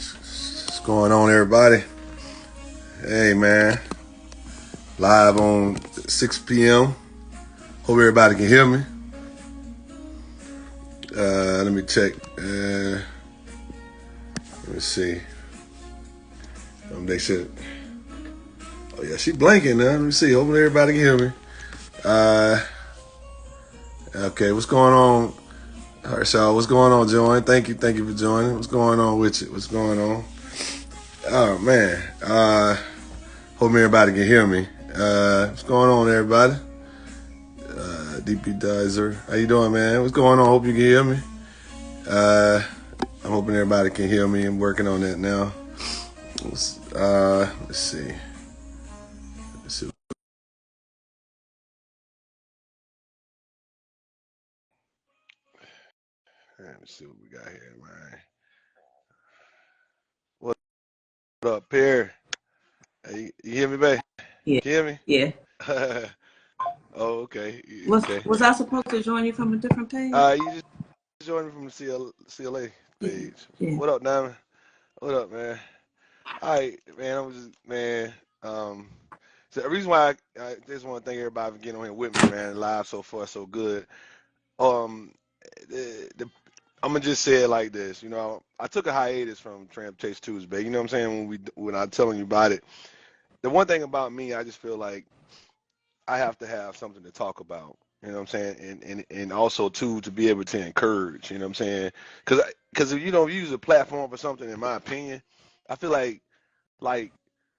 What's going on, everybody? Hey, man. Live on 6 p.m. Hope everybody can hear me. Let me check. Let me see. They said, oh, yeah, she blanking now. Let me see. Hopefully everybody can hear me. Okay, what's going on? All right, so what's going on, Joanne? Thank you for joining. What's going on with you? What's going on? Oh, man. Hope everybody can hear me. What's going on, everybody? DP Dizer. How you doing, man? What's going on? Hope you can hear me. I'm hoping everybody can hear me. I'm working on that now. Let's see. Let's see. Let me see what we got here, man. What up, Pierre? Hey, you hear me, babe? Yeah, Can you hear me? yeah. Oh, okay. Okay. Was I supposed to join you from a different page? You just joined me from the CLA Yeah, page. yeah. What up, Diamond? What up, man? All right, man. I'm just, man. Um, so the reason why I just want to thank everybody for getting on here with me, man. Live so far, so good. Um, the I'm gonna just say it like this. I took a hiatus from Transportation Tuesday. You know what I'm saying? When I'm telling you about it, the one thing about me, I just feel like I have to have something to talk about. You know what I'm saying? And also too to be able to encourage. You know what I'm saying? Because if you don't use a platform for something, in my opinion, I feel like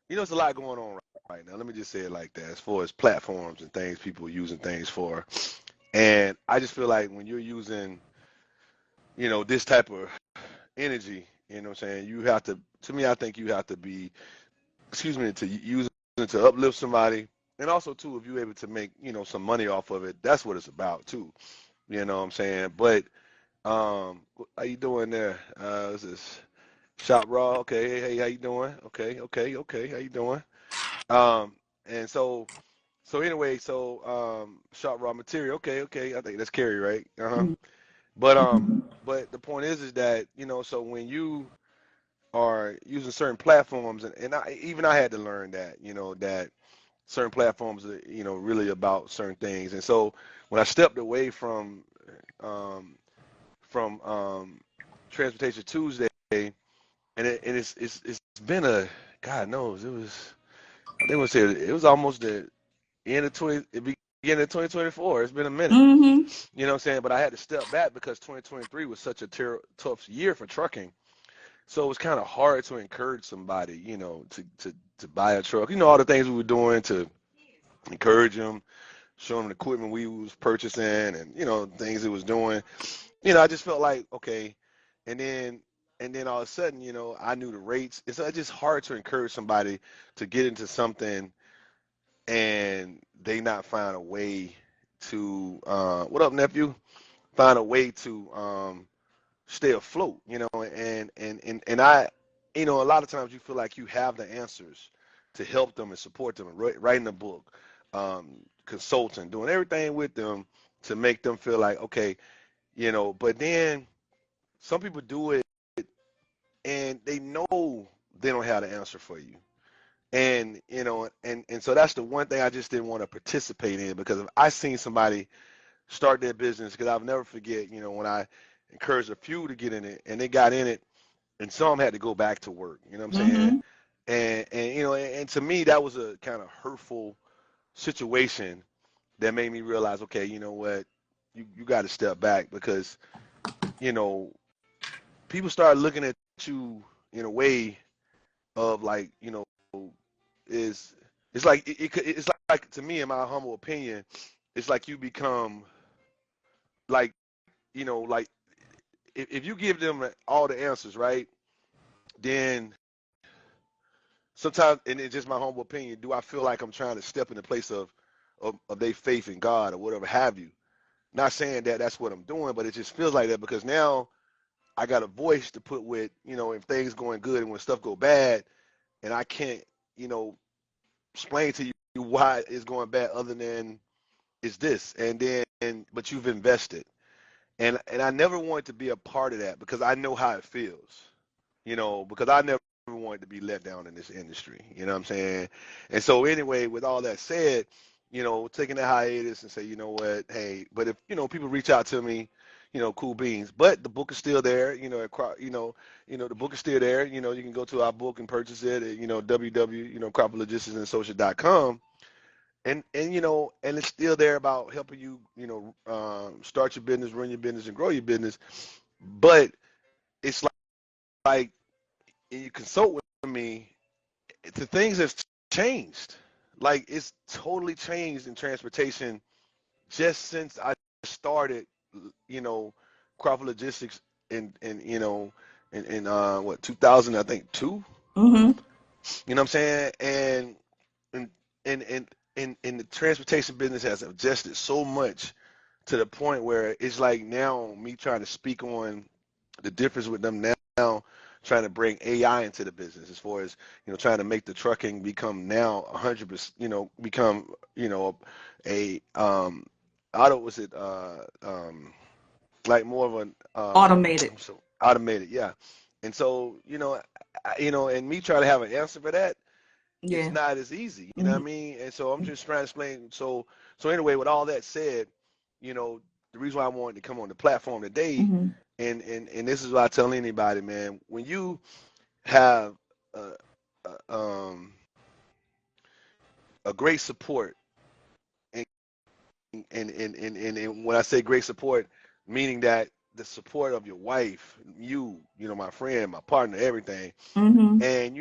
there's a lot going on right now. Let me just say it like that. As far as platforms and things people are using things for, and I just feel like when you're using this type of energy, you know what I'm saying? You have to me, I think you have to be, excuse me, to use it to uplift somebody. And also, too, if you're able to make, some money off of it, that's what it's about, too. You know what I'm saying? But, how you doing there? This is Shop Raw. Okay, hey, how you doing? Okay. How you doing? Um, and so anyway, Shop Raw Material. Okay. I think that's Carrie, right? Uh-huh. Mm. But the point is that, so when you are using certain platforms, and I had to learn that, that certain platforms are, really about certain things. And so when I stepped away um, from Transportation Tuesday, and it's been God knows, I think we'll say it was almost the end of 20, it beginning of 2024. It's been a minute, Mm-hmm. you know what I'm saying? But I had to step back because 2023 was such a tough year for trucking. So it was kind of hard to encourage somebody, to buy a truck. All the things we were doing to encourage them, show them the equipment we was purchasing, and things it was doing. I just felt like okay, and then all of a sudden, I knew the rates. It's just hard to encourage somebody to get into something and they not find a way to what up, nephew? Find a way to stay afloat, and I, a lot of times you feel like you have the answers to help them and support them, and writing a book, consulting, doing everything with them to make them feel like okay, but then some people do it and they know they don't have the answer for you. And and so that's the one thing I just didn't want to participate in, because if I seen somebody start their business, because I'll never forget, when I encouraged a few to get in it and they got in it, and some had to go back to work. You know what I'm saying? Mm-hmm. And and to me that was a kind of hurtful situation that made me realize, okay, you know what, you got to step back, because you know people start looking at you in a way of like, is it's like it's like, to me, in my humble opinion, it's like you become like, like if you give them all the answers, right? Then sometimes, and it's just my humble opinion, do I feel like I'm trying to step in the place of their faith in God or whatever have you? Not saying that that's what I'm doing, but it just feels like that, because now I got a voice to put with, if things going good and when stuff go bad, and I can't, you know, explain to you why it's going bad other than it's this, and then but you've invested, and I never wanted to be a part of that, because I know how it feels. you know, because I never wanted to be let down in this industry. You know what I'm saying? And so anyway, with all that said, you know, taking a hiatus and say, you know what, hey, but if you know people reach out to me, you know, cool beans. But the book is still there. You know, the book is still there. You know, you can go to our book and purchase it at www.cropperlogisticsandassociates.com. And you know, and it's still there about helping you, you know, start your business, run your business, and grow your business. But it's like you consult with me, the things have changed. Like it's totally changed in transportation just since I started, you know, Crawford Logistics in you know in what 2000 I think two. Mm-hmm. You know what I'm saying? And and and and the transportation business has adjusted so much to the point where it's like now me trying to speak on the difference with them now trying to bring AI into the business as far as you know trying to make the trucking become now 100%, you know, become you know a auto was it like more of an Automated. so automated, yeah. And so you know and me trying to have an answer for that, it's Yeah. not as easy, you know what Mm-hmm. I mean? And so I'm just trying to explain. So anyway, with all that said, you know, the reason why I wanted to come on the platform today, Mm-hmm. and this is what I tell anybody, man, when you have a, a, a great support, and, and when I say great support, meaning that the support of your wife, you know, my friend, my partner, everything, Mm-hmm. and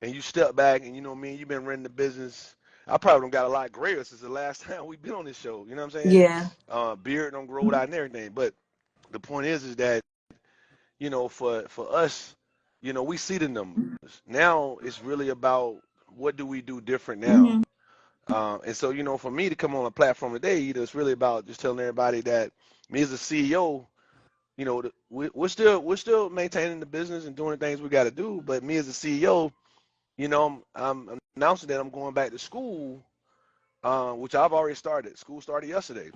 and you step back and you know me, you've been running the business. I probably don't got a lot grayer since the last time we've been on this show. You know what I'm saying? Yeah. Beard don't grow out and everything. But the point is that you know for us, you know, we see the numbers. Now it's really about what do we do different now. Mm-hmm. And so you know, for me to come on a platform today, you know, it's really about just telling everybody that me as a CEO, you know, we're still maintaining the business and doing the things we got to do. But me as a CEO, you know, I'm announcing that I'm going back to school, which I've already started. School started yesterday,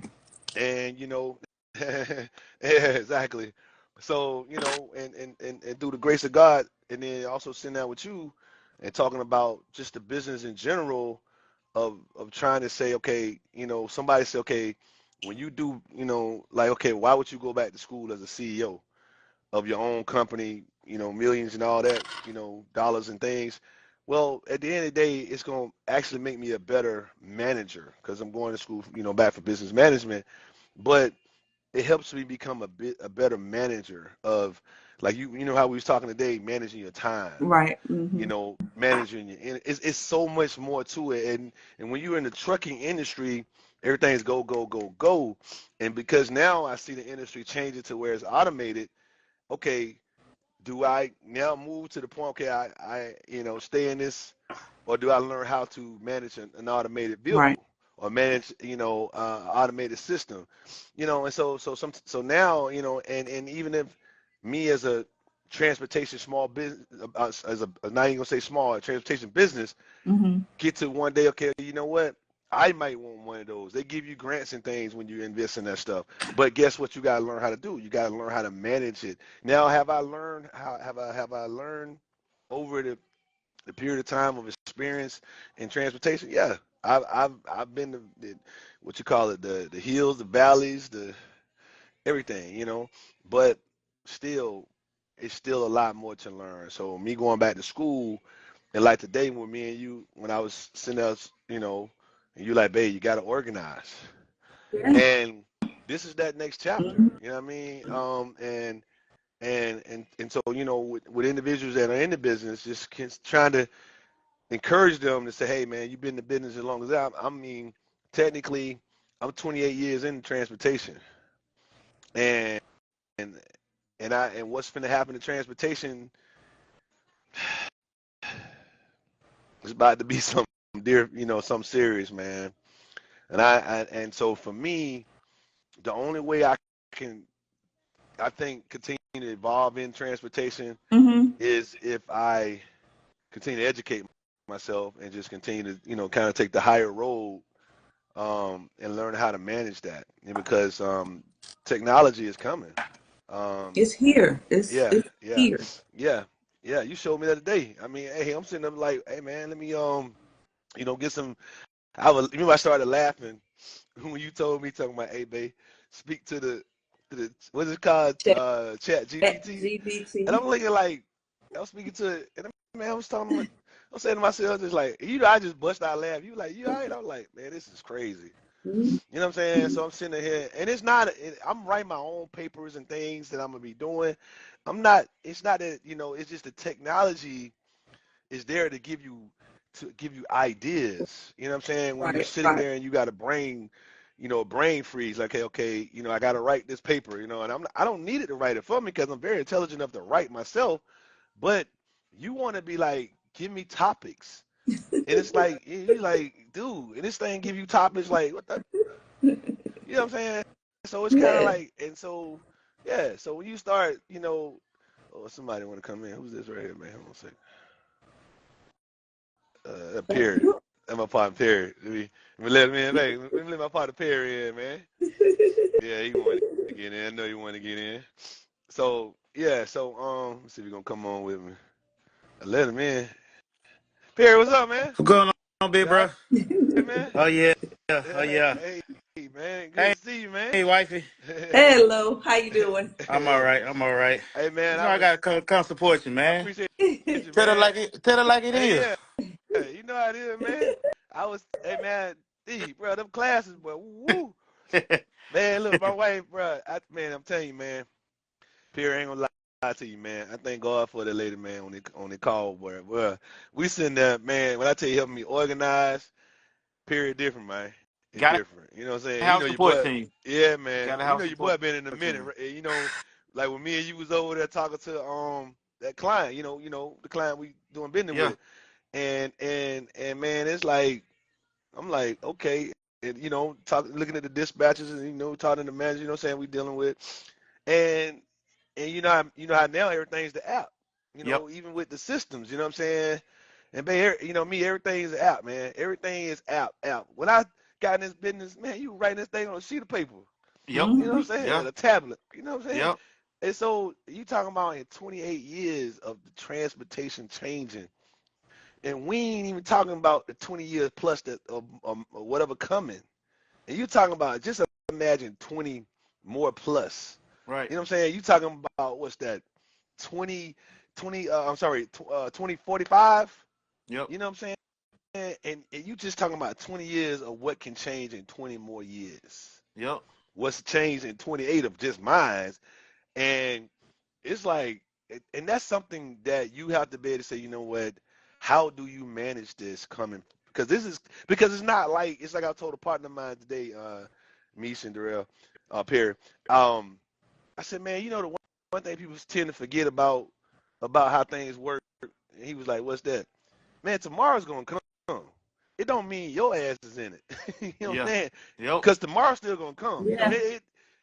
and you know, yeah, exactly. So you know, and through the grace of God, and then also sitting down with you and talking about just the business in general of trying to say, okay, you know, somebody say, okay, when you do, you know, like, okay, why would you go back to school as a CEO of your own company, you know, millions and all that, you know, dollars and things. Well, at the end of the day, it's going to actually make me a better manager because I'm going to school, you know, back for business management. But it helps me become a better manager of, like you know how we was talking today, managing your time, Right. you Mm-hmm. know, managing your, and it's so much more to it. And when you're in the trucking industry, everything's go, go, go, go. And because now I see the industry changing to where it's automated, okay, do I now move to the point, okay, I you know, stay in this, or do I learn how to manage an automated Right. vehicle or manage, you know, automated system, you know, and so now, you know, and even if me as a transportation small business, as a not even gonna say small, a transportation business, Mm-hmm. get to one day, okay, you know what? I might want one of those. They give you grants and things when you invest in that stuff. But guess what you gotta learn how to do? You gotta learn how to manage it. Now have I learned over the period of time of experience in transportation? Yeah. I've been what you call it, the hills, the valleys, the everything, you know. But still it's still a lot more to learn. So me going back to school, and like today when me and you, when I was sitting us, you know, and you like, babe, you got to organize. Yeah. And this is that next chapter. Mm-hmm. You know what I mean? And so you know, with individuals that are in the business, just trying to encourage them to say, hey, man, you've been in the business as long as I mean, technically, I'm 28 years in transportation, and and what's going to happen to transportation is about to be some dear, you know, some serious, man. And so for me, the only way can, I think, continue to evolve in transportation Mm-hmm. is if I continue to educate myself and just continue to, you know, kind of take the higher road, and learn how to manage that. And because technology is coming. It's here. Yeah, It's yeah, here. yeah, yeah. You showed me that today. I mean, hey, I'm sitting up like, hey man, let me get some. Remember I started laughing when you told me talking about, hey babe, speak to the what's it called, Chat Chat GPT, and GBT. I'm looking like I'm speaking to it, and man, I was talking, I'm saying to myself, just like I just bust out laughing. You like, you all right? I'm like, man, this is crazy. Mhm. You know what I'm saying? So I'm sitting here, and it's not. I'm writing my own papers and things that I'm gonna be doing. I'm not. It's not that it's just the technology is there to give you ideas. You know what I'm saying? When you're Right, sitting right. there and you got a brain freeze. Like, okay, I got to write this paper. And I don't need it to write it for me because I'm very intelligent enough to write myself. But you want to be like, give me topics, and it's like you like, dude, and this thing give you topics like what the, you know what I'm saying? So it's kind of Yeah. like, and so yeah. So when you start, oh, somebody want to come in. Who's this right here, man? Hold on a second. Perry. That's my partner Perry. Let me let him in, baby. Let me let my partner Perry in, man. Yeah, he wanted to get in. I know he wanted to get in. So yeah, so let's see if he's gonna come on with me. I let him in. Perry, what's up, man? What's going on, big You all bro? right, man? Oh yeah, oh Yeah, yeah. hey, man, good Hey, to see you, man. hey, wifey. Hello, how you doing? I'm all right. I'm all right. Hey, You man, know I gotta come support you, I man. appreciate you, Tell her man. like it. Tell her like it Hey, is. yeah, you know how it is, man. Hey, man, bro, them classes, boy, woo, man. Look, my wife, bro, man, I'm telling you, man. Pierre ain't gonna lie to you, man. I thank God for the lady, man, on the call, boy. Well, we sitting there, man. When I tell you helping me organize, period, different, man. It's Got different. You know what I'm saying? house Your support boy, team. yeah, man. Got a house Your support boy been in a minute, team. right? Like when me and you was over there talking to that client, the client we doing business Yeah. with, and man, it's like I'm like, okay, and looking at the dispatches and talking to the manager, what I'm saying we dealing with, and you know how now everything's the app, Yep. even with the systems, you know what I'm saying, and me, everything is app, man, everything is app. When I got in this business, man, you writing this thing on a sheet of paper, Yep. you know what I'm Mhm. saying, Yeah. a tablet, you know what I'm saying, Yep. and so you talking about in 28 years of the transportation changing. And we ain't even talking about the 20 years plus that or whatever coming. And you talking about just imagine 20 more plus. Right. You know what I'm saying? You talking about what's that? 20, 20 I'm sorry, 2045. Yep. You know what I'm saying? And you just talking about 20 years of what can change in 20 more years. Yep. What's changed in 28 of just minds. And it's like, and that's something that you have to be able to say, you know what? How do you manage this coming? Because it's not like it's like I told a partner of mine today, me Cinderella, Perry. Um, I said, man, the one thing people tend to forget about how things work. And he was like, what's that? Man, tomorrow's gonna come. It don't mean your ass is in it. You know what I'm Yeah. saying? Yep. Because tomorrow's still gonna come. Yeah.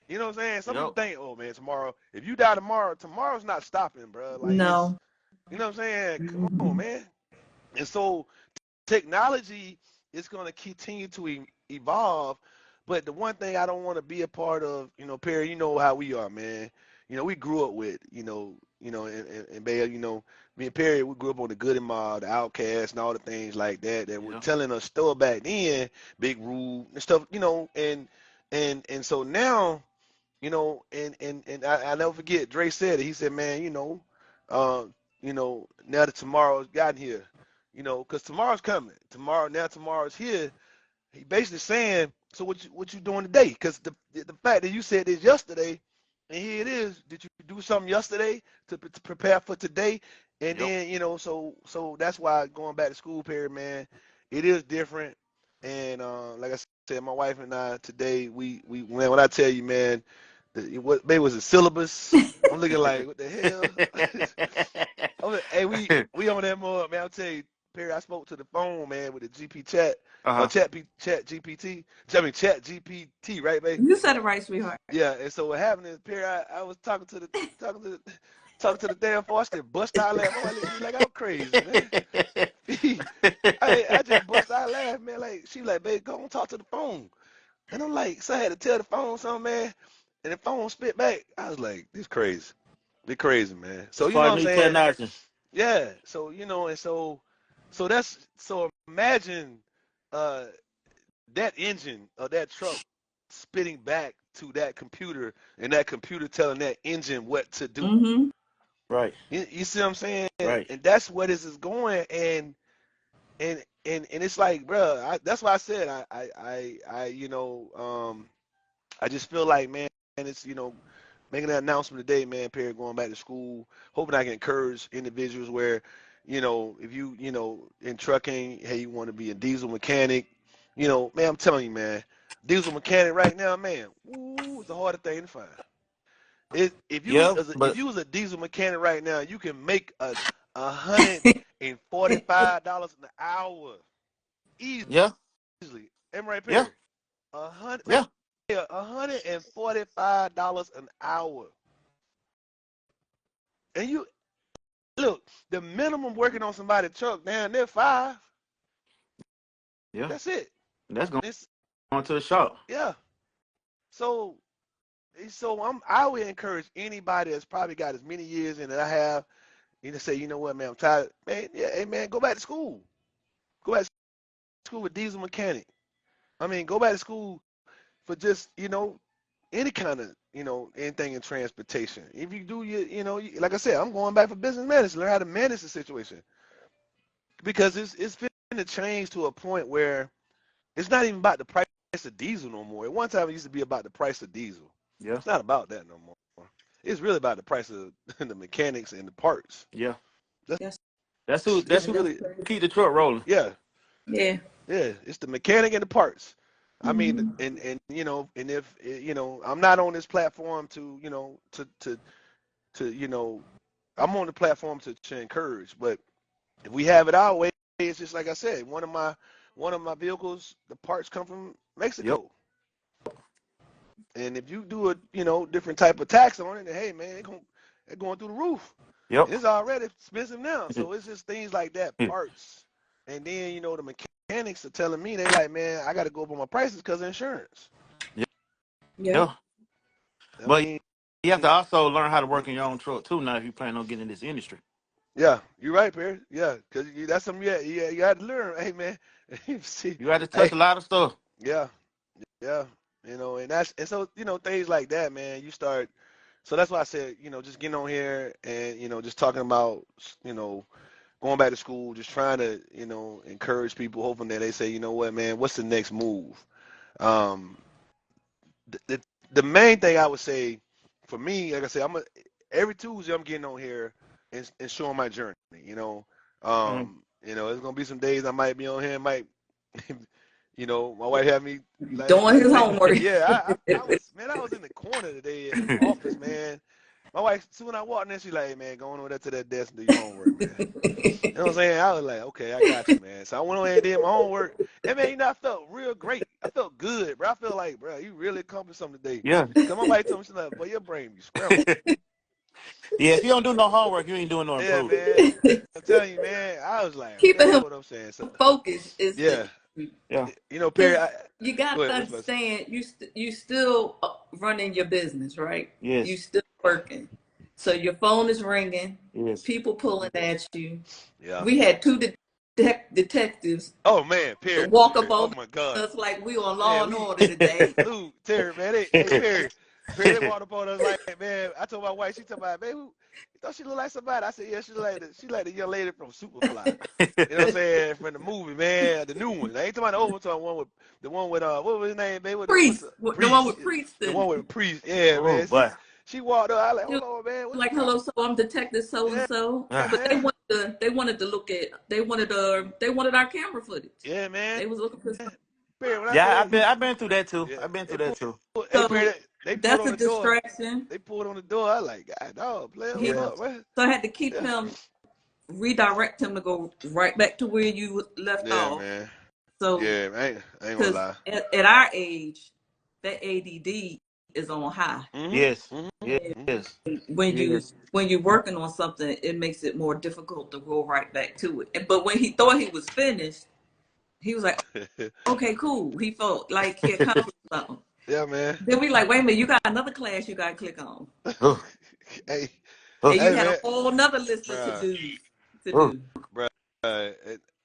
You know what I'm saying? Some people Yep. think, oh man, tomorrow. If you die tomorrow, tomorrow's not stopping, bro. Like No. you know what I'm saying? Come on, Mhm. man. And so technology is gonna continue to evolve. But the one thing I don't want to be a part of, Perry, you know how we are, man. We grew up with, and Bay, me and Perry, we grew up on the Good and Mild, the Outcast, and all the things like that were Yeah. telling us still back then, Big Rube and stuff, and so now, and I never forget, Dre said it. He said, man, uh, now that tomorrow's gotten here, because tomorrow's coming. Tomorrow's here. He basically saying, so what you doing today? Because the fact that you said this yesterday, and here it is. Did you do something yesterday to prepare for today? And Yep. then so that's why going back to school period, man, it is different. And like I said, my wife and I today, we man, when I tell you, man, what maybe was a syllabus. I'm looking like, what the hell? Hey, we on that more, man. I'll tell you, Perry. I spoke to the phone, man, with the GP chat, Uh-huh. chat GPT. Chat GPT, right, babe? You said it right, sweetheart. Yeah. And so what happened is, Perry, I was talking to the damn Foster, bust out laugh. My wife looked at me like I'm crazy, man. I just bust out laugh, man. Like she like, babe, go on talk to the phone. And I'm like, so I had to tell the phone something, man. and the phone spit back. I was like, this crazy. This crazy, man. So It's you know for what I'm new saying? technology. Yeah. So and so imagine uh that engine or that truck spitting back to that computer and that computer telling that engine what to do. Mm-hmm. Right. You see what I'm saying? Right. And that's where this is going. And it's like, bro, that's why I said I just feel like, man, it's making that announcement today, man. Perry going back to school, hoping I can encourage individuals where, if you in trucking, hey, you want to be a diesel mechanic, man, I'm telling you, man, diesel mechanic right now, man, woo, it's the hardest thing to find. If you Yeah, if but you was a diesel mechanic right now, you can make $145 an hour easily. yeah, Am I right, yeah, Perry? A hundred, man, yeah, yeah, $145 an hour. And you look, the minimum working on somebody's truck down there five. yeah. That's it. That's going It's to the shop. yeah. So I would encourage anybody that's probably got as many years in that I have, say, you know what, man, I'm tired. Man, yeah, hey man, go back to school. Go back to school with diesel mechanic. I mean, go back to school for just, any kind of, anything in transportation. If you do like I said, I'm going back for business management, learn how to manage the situation. Because it's finna change to a point where it's not even about the price of diesel no more. At one time it used to be about the price of diesel. Yeah, It's not about that no more. It's really about the price of the mechanics and the parts. yeah. That's Yes. That's it's Yeah, who that's really crazy. keep the truck rolling. yeah. Yeah. Yeah, it's the mechanic and the parts. I mean, Mm-hmm. and if I'm not on this platform to I'm on the platform to encourage, but if we have it our way, it's just like I said, one of my vehicles, the parts come from Yep, Mexico, and if you do a different type of tax on it, then hey man, they're going through the roof. yep. And it's already expensive now, so it's just things like that, parts, and then the mechanics are telling me they like, man, I got to go up on my prices because of insurance. Yeah, Yeah. yeah. I But mean, you have to also learn how to work in your own truck too. Now, if you plan on getting in this industry. yeah, you're right, Perry. Yeah, because that's something you got to learn. Hey man, see, You got to touch hey, a lot of stuff. yeah, yeah, and so things like that, man. You start. So that's why I said, just getting on here and just talking about going back to school, just trying to encourage people, hoping that they say, you know what, man, what's the next move? Um, the main thing I would say for me, like I said, every Tuesday I'm getting on here and showing my journey. Mm. There's gonna be some days I might be on here, might, my wife had me Doing his say, homework. yeah, I was in the corner today at the office, man. My wife, soon I walked in, there, she like, hey, man, go on over there to that desk and do your homework, man. You know what I'm saying? I was like, okay, I got you, man. So I went on and did my homework. And man, I felt real great. I felt good, bro. I felt like, bro, you really accomplished something today. Yeah. Cause my wife told me, she's like, boy, your brain be scrambled. Yeah, if you don't do no homework, you ain't doing no Yeah, improving. man. I'm telling you, man. I was like, Keeping man, you know him what I'm saying? So, focused is the yeah, Yeah, Perry. because you got Go to ahead. What's best? understand you still running your business, right? You yes, still working, so your phone is ringing, yes. people pulling at you. Yeah. We had two detectives Oh man, Perry. walk up Oh on my God. us like we on Law Man, and Order today. Lou, Terry, man, hey Perry, they walked up on us like, man. I told my wife, she told me, man, you thought she looked like somebody? I said, yeah, she like the young lady from Superfly. You know what I'm saying? From the movie, man, the new one. I ain't talking about the old one, talking about the one with what was his name, baby? What's Priest, the the one priest? with Priest The in one it. with priest. Yeah, Oh man. boy. She walked up. I like, She hold was on, man. What's the like, problem? "Hello, so I'm Detective so and Yeah, so," Ah, but they man. wanted to look at they wanted our camera footage. Yeah, man. They was looking for Perry, when I yeah, say I've been through that too. yeah, I've been they through that pulled. too. Hey, Perry, so they pulled that's on a the door. distraction. They pulled on the door. I like, God, dog, player, hold He Yeah, up, man. so I had to keep Yeah, him redirect him to go right back to where you left yeah, off. man. So Yeah, I ain't gonna because lie. at our age, that ADD is on high. yes, Mhm, yes, And mhm. yes, when yes. you're working on something, it makes it more difficult to go right back to it. But when he thought he was finished, he was like, okay, cool. He felt like he accomplished something. Yeah, man. Then we like, wait a minute, you got another class you got to click on. Ugh, Hey, And ugh, you hey, had a man, whole nother list of bruh, to-dos to ugh. do. bruh,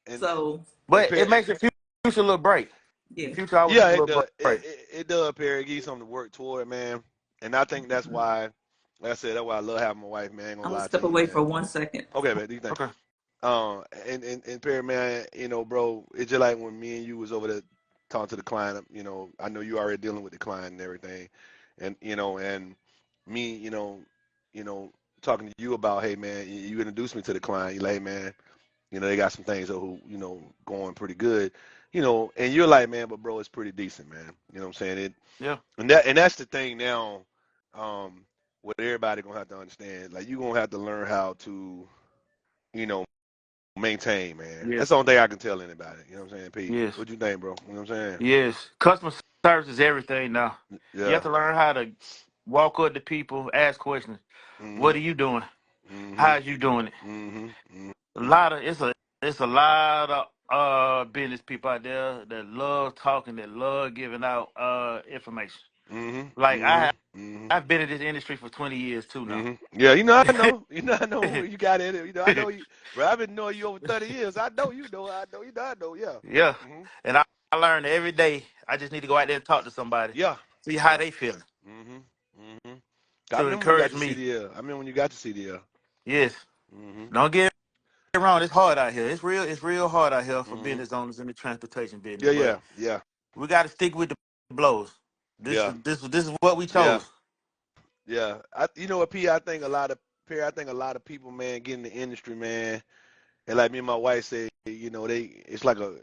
and So, and But it makes your future look bright. Your yeah. future always yeah, it look does. bright. It does, Perry. Give you something to work toward, man. And I think that's why, like I said, that's why I love having my wife, man. I ain't gonna I'm going to lie to step you, away for man. 1 second. Okay, man. Do you think? Okay. And Perry, man, you know, bro, it's just like when me and you was over there talking to the client. You know, I know you already dealing with the client and everything, and you know, and me, you know, talking to you about, hey, man, you introduced me to the client. You like, hey, man, you know, they got some things that who, you know, going pretty good, you know, and you're like, man, but bro, it's pretty decent, man. You know what I'm saying? Yeah. And that's the thing now, what everybody gonna have to understand. Like, you gonna have to learn how to, you know, maintain, man. Yes. That's the only thing I can tell anybody. You know what I'm saying, Pete? Yes. What you think, bro? You know what I'm saying? Yes. Customer service is everything now. You have Yeah. to learn how to walk up to people, ask questions. What Mhm. are you doing? Mhm. How's you doing it? Mhm. Mhm. A lot of it's a lot of business people out there that love talking, that love giving out information. Mhm. Like Mhm. Mhm. I've been in this industry for 20 years too now. Yeah, you know I know. You know I know where you got it. You know I know you. Bro, I've been knowing you over 30 years. I know you know. I know you know I know. Yeah. Yeah. Mhm. And I learn every day. I just need to go out there and talk to somebody, Yeah. see how Yeah. they feeling Mhm. Mhm. I to remember when you got encourage the me. CDL. I remember when you got the CDL. Yes. Mhm. Don't get me wrong, it's hard out here. It's real hard out here for Mhm. business owners in the transportation business. Yeah. But Yeah. Yeah. we gotta stick with the blows. Yeah. This is what we Yeah. chose. Yeah. You know what, P? I think a lot of Perry, I think a lot of people, man, get in the industry, man. And like me and my wife say, you know, it's like a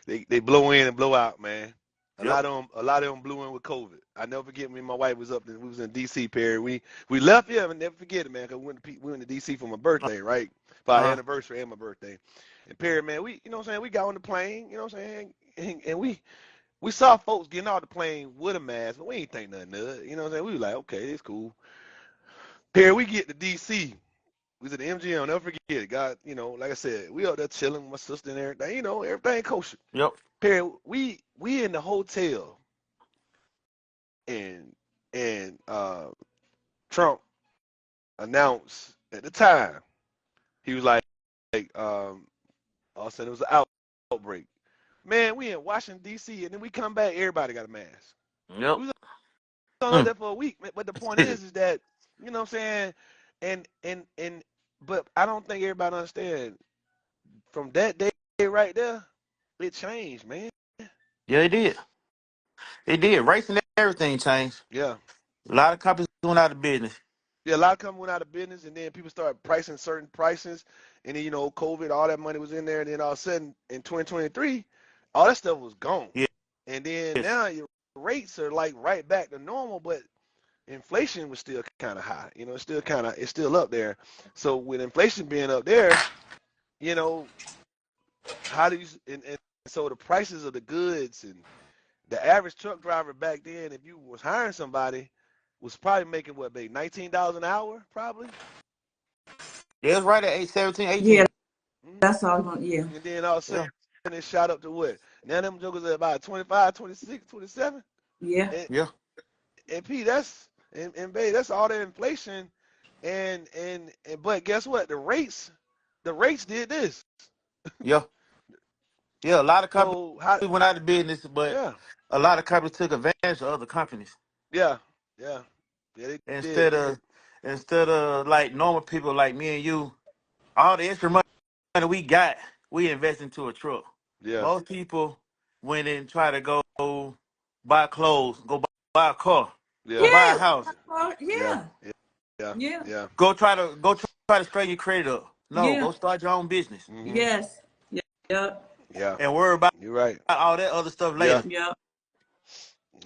they blow in and blow out, man. Yep. A lot of them blew in with COVID. I never forget me and my wife was up we was in DC, Perry. We left here and never forget it, man, because we went to DC for my birthday, right? For our Uh anniversary and my birthday. And Perry, man, you know what I'm saying, we got on the plane, you know what I'm saying? And we saw folks getting off the plane with a mask, but we ain't think nothing of it. You know what I'm saying? We was like, okay, it's cool. Perry, we get to DC. We was at the MGM, never forget it. God, you know, like I said, we out there chilling with my sister and everything, you know, everything kosher. yep. Perry, we in the hotel and and Trump announced at the time, he was like all of a sudden it was an outbreak. Man, we in Washington DC and then we come back, everybody got a mask. Yep. We was only Mm. there for a week, but the point is that, you know what I'm saying, and but I don't think everybody understand from that day right there, it changed, man. Yeah, it did. It did. Race and everything changed. Yeah. A lot of companies went out of business. Yeah, a lot of companies went out of business, and then people started pricing certain prices, and then, you know, COVID, all that money was in there, and then all of a sudden in 2023, all that stuff was gone. Yes. And then now your rates are like right back to normal, but inflation was still kind of high. You know, it's still up there. So with inflation being up there, you know, how do you and so the prices of the goods and the average truck driver back then, if you was hiring somebody, was probably making what, babe, $19 an hour, probably. Yeah, it was right at 8, 17, Yeah, 18. Hmm. that's all. Yeah. And then all of a Yeah. sudden it shot up to what? Now them jokers are about 25, 26, 27. Yeah. And, Yeah. and P, and babe, that's all the inflation. And but guess what? The rates did this. Yeah. Yeah. A lot of companies So how? went out of business, but Yeah, a lot of companies took advantage of other companies. yeah, yeah, yeah. They did. Instead of like normal people like me and you, all the extra money we got, we invest into a truck. Yeah, Most people went and try to go buy clothes, go buy a car, yeah, go buy a Yeah. house, yeah, Yeah. yeah, yeah, Yeah. yeah. try to straighten your credit up. No, Yeah. go start your own business Mhm. Yes. Yeah. Yeah, and worry about you're right. all that other stuff Yeah, later.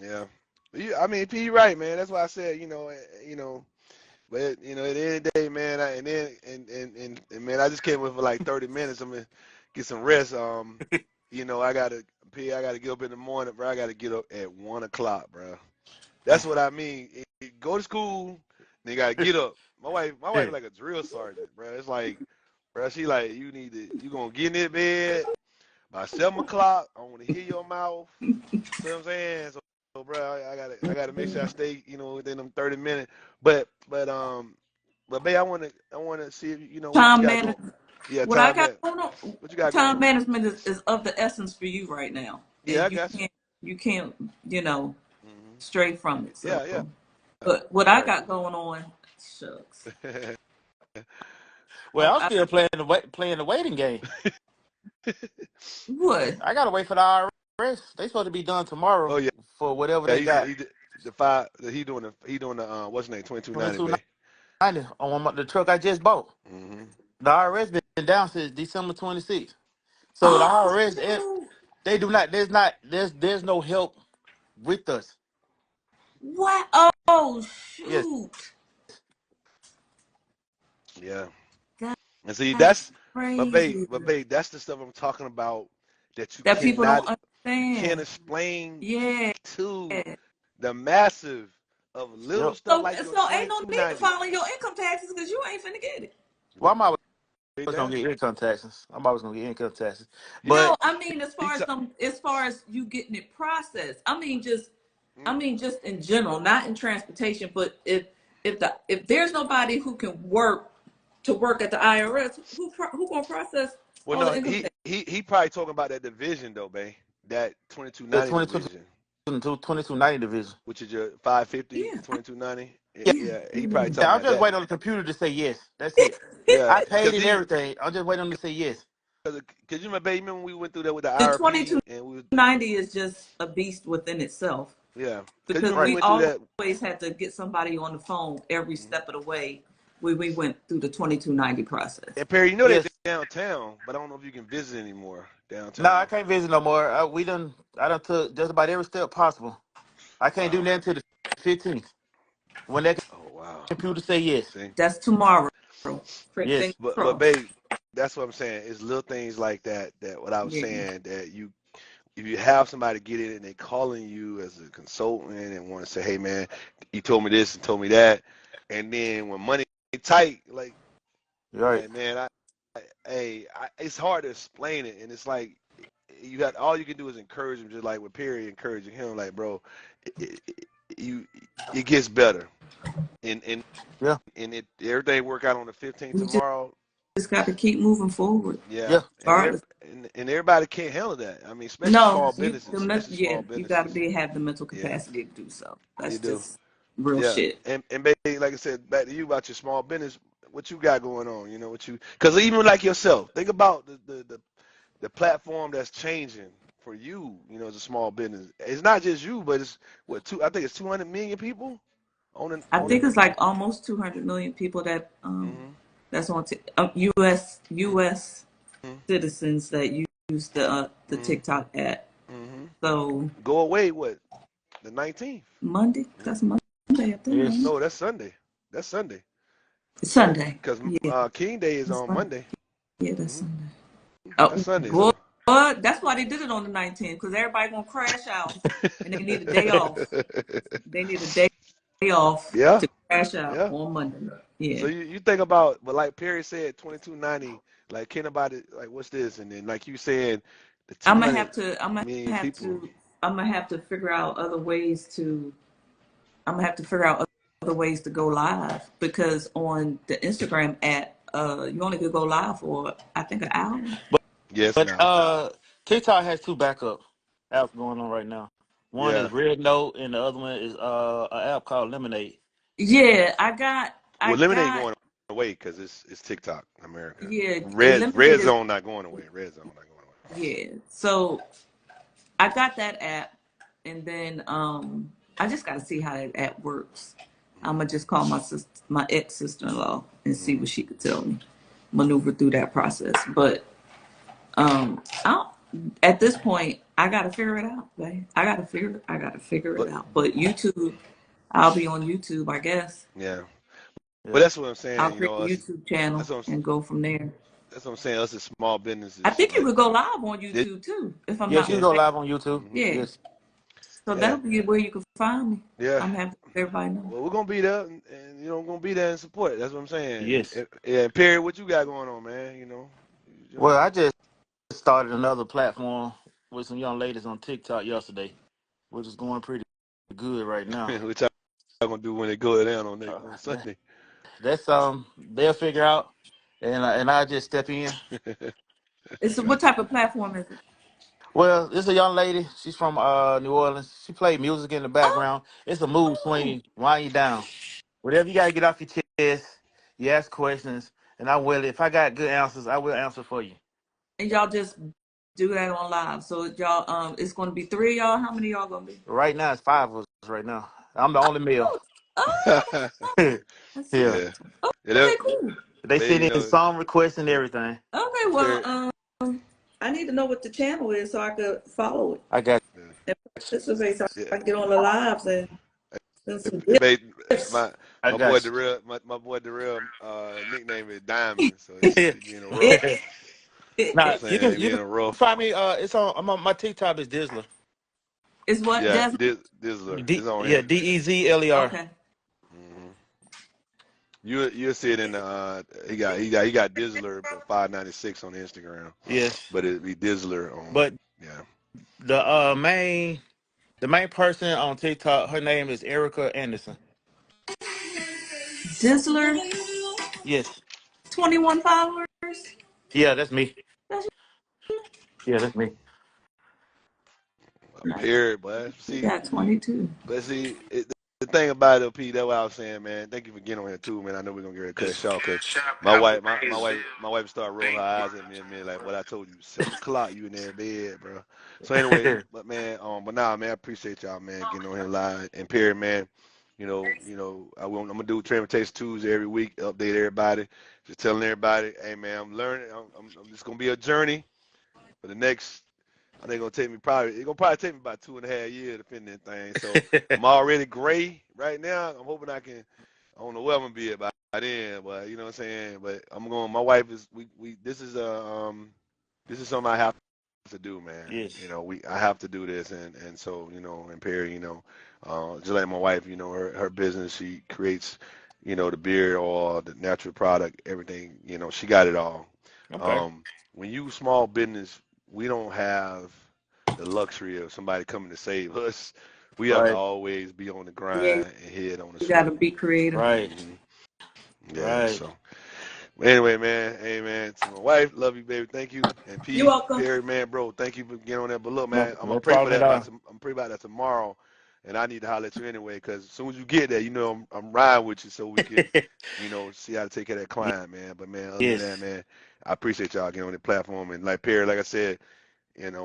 Yeah. yeah. I mean, P, you're right, man. That's why I said, but you know, at the end of the day, man, and then and man, I just came with for like 30 minutes. I'm gonna get some rest. You know, I gotta get up in the morning, bro. I gotta get up at 1 o'clock, bro. That's what I mean. Go to school, then you gotta get up. My wife is like a drill sergeant, bro. It's like, bro, she like, you gonna get in that bed by 7 o'clock. I want to hear your mouth. You know what I'm saying? So bro. I gotta make sure I stay, within them 30 minutes. But babe, I wanna see if what you Time got going. management. Yeah, What I time got man. going on, What you got going time on? management is of the essence for you right now, Yeah, and I got you can't, you know, you. stray from it. So, Yeah, yeah. but what I Right. got going on, shucks. Well, I'm I, still playing the waiting game. what? I gotta wait for the IRS. They supposed to be done tomorrow Oh yeah, for whatever yeah. they got. The five. He doing the what's his name? 2290, Twenty-two babe. ninety on the truck I just bought. hmm The IRS been down since December 26th. So the IRS, Oh, they do not. There's no help with us. what? Oh, Yes, shoot. Yeah. That- And see, That's but crazy. babe, that's the stuff I'm talking about that That people don't you can't understand. explain Yeah. to the massive of little yep. stuff So, like your so ain't no need to 2290. file your income taxes because you ain't finna get it. Well, I'm always Read gonna that. get income taxes. I'm always gonna get income taxes. He, No, But I mean he ta- as far as you getting it processed. I mm, mean just in general, not in transportation, but if there's nobody who can work to work at the IRS, who gonna process well, all no, the income he tax? he he probably talking about that division though, babe. That the 2290 22 division, 2290 division. which is your 550 Yeah, 2290. Yeah, yeah. Yeah, he probably talking I'm about just that. waiting on the computer to say yes. That's it. Yeah, I paid because and everything. I'm just waiting on them to say yes. you remember, babe, you remember when we went through that with the The IRP and we was 2290 is just a beast within itself yeah, because you because remember we Right. we went through that. always had to get somebody on the phone every step of the way. We went through the 2290 process. And Perry, they Yes. downtown, but I don't know if you can visit anymore No, I downtown. can't visit no more. I done took just about every step possible. I can't do Wow. that until the 15th. When that Oh wow. computer say yes. See, That's tomorrow. Yes. Fingers but crossed. babe, that's what I'm saying. It's little things like that. That what I was Yeah. saying that if you have somebody get in and they calling you as a consultant and want to say, hey man, you told me this and told me that, and then when money tight, Right. man, it's hard to explain it, and it's like you got all you can do is encourage him, just like with Perry encouraging him, like bro, it, it, you it gets better, and Yeah. everything work out on the 15th We tomorrow. just got to keep moving forward, Yeah, Yeah. regardless. and everybody can't handle that. I mean, No, yeah, small you got businesses. to have the mental Yeah, capacity to do so. you That's do. just real Yeah, shit. and baby, like I said, back to you about your small business. What you got going on? You know what you? Because even like yourself, think about the platform that's changing for you. You know, as a small business, it's not just you, but it's what two? I think it's 200 million people I on it. think it's like almost 200 million people Mm-hmm. that's on U.S. Mm-hmm. citizens that use the Mm-hmm. TikTok app. Mm-hmm. So Go away. What? The 19th? Monday, that's Monday, I think, ain't Yes. it? No, that's Sunday. That's Sunday. It's Sunday. Because Yeah, King Day is that's on Sunday. Monday. Yeah, that's Mm-hmm. Sunday. That's Sunday. Boy, So. that's why they did it on the 19th because everybody gonna crash out and they need a day off. They need a day off Yeah, to crash out yeah. on Monday. So Yeah, you think about, but like Perry said, 2290, like can about it, like what's this? And then like you said, the I'm gonna 200 have to. I'm gonna million have people. to. I'm gonna have to figure out other ways to. I'm gonna have to figure out other ways to go live because on the Instagram app, you only could go live for I think an hour. Yes, But now. TikTok has two backup apps going on right now. One Yeah. is Red Note and the other one is an app called Lemonade. Yeah, I Well, Lemonade got. going away because it's TikTok America. Yeah, Red eliminated. Zone not going away. Red Zone not going away. Yeah, so I got that app, and then I just got to see how that app works. I'm gonna just call my ex sister-in-law, and see Mm-hmm. what she could tell me, maneuver through that process. But I don't, at this point, I gotta figure it out, babe. I gotta figure it But out. But YouTube, I'll be on YouTube, I guess. yeah, but Yeah. that's what I'm I'll saying. create a YouTube channel That's what I'm, and go from there. that's what I'm saying. Us as small I businesses, think you like could go live on this, YouTube too, if I'm you Yes, not you can can. go mistaken. live on YouTube. Hmm. Yeah. Yes. So Yeah, that'll be where you can find me. yeah. I'm happy to let everybody know. Well, we're gonna be there, and gonna be there and support. That's what I'm saying. Yes. Yeah, Perry, what you got going on, man? Well, I just started another platform with some young ladies on TikTok yesterday, which is going pretty good right now. What y'all gonna do when they go down on Uh, that, Sunday? that's they'll figure out, and I just step in. It's what Gotcha. type of platform is it? Well, this is a young lady. She's from New Orleans. She played music in the background. It's a mood Oh, swing, wind you down. Whatever you gotta get off your chest, you ask questions, and I will. If I got good answers, I will answer for you. and y'all just do that on live. So y'all, it's going to be three of y'all. How many y'all gonna be? Right now, it's five of us. Right now, I'm the only male. Oh, oh, that's so. Yeah, Yeah. Yeah, Okay, cool. they man, send you in know, song requests and everything. Okay, well, Perry, I need to know what the channel is so I could follow it I got yeah, and participate so yeah. I can get on the lives and send some It made gifts. my I my boy got Darrell, my boy Darrell, nickname is Diamond, so he be in a you. rough. You know Now what I'm saying? He you be in can a rough. find me. It's on. I'm on my TikTok is Dizzler. Is what, Yeah, Desmond? Dizzler is on Yeah, here. Dezler. Okay. Hmm. You'll see it in the he got Dizzler but 596 on Instagram, Yes, but it'd be Dizzler on but yeah. the main person on TikTok, her name is Erica Anderson. Dizzler, Yes, 21 followers. yeah, that's me. That's Yeah, that's me. nice. Period, but You see, got 22. but see, the thing about it, P, that's what I was saying, man. Thank you for getting on here too, man. I know we're gonna get ready to cut it short because my wife started rolling her eyes at me and man, like what I told you, 7 o'clock, you in there in bed, bro. So anyway, but man, but nah, man, I appreciate y'all, man, getting on here live and period, man. I'm gonna do Transportation Tuesday every week, update everybody, just telling everybody, hey, man, I'm learning. I'm just gonna be a journey for the next. I think it's gonna probably take me about 2.5 years to finish that thing. So I'm already gray right now. I'm hoping I don't know where I'm gonna be at by then, but you know what I'm saying. But my wife is we this is something I have to do, man. Yes, I have to do this, and so and Perry, just like my wife, her business, she creates, the beer oil, the natural product, everything. She got it all. okay, Um, when you small business, we don't have the luxury of somebody coming to save us. We have to right, always be on the Yeah, grind and head on the you got to swivel. be creative. right, Hmm. Yeah. right. So anyway, man. Hey, man. To my wife, love you, baby. Thank you. And You're P, welcome. Perry, man, bro. Thank you for getting on that. But look, No, man, I'm gonna no pray for problem that at all. I'm pray about that tomorrow. And I need to holler at you anyway, because as soon as you get there, I'm riding with you so we can, see how to take care of that client, man. But man, other than that, Yes, man, I appreciate y'all getting on the platform. And like Perry, like I said,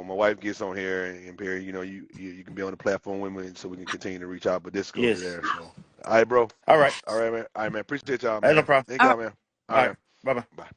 my wife gets on here, and Perry, you can be on the platform with me, so we can continue to reach out. But this goes yes. there. So, all right, bro. All right. All right, man. All right, man. Appreciate y'all, Hey, no man. problem. Thank All y'all, right. man. All All right. right. Bye bye. Bye.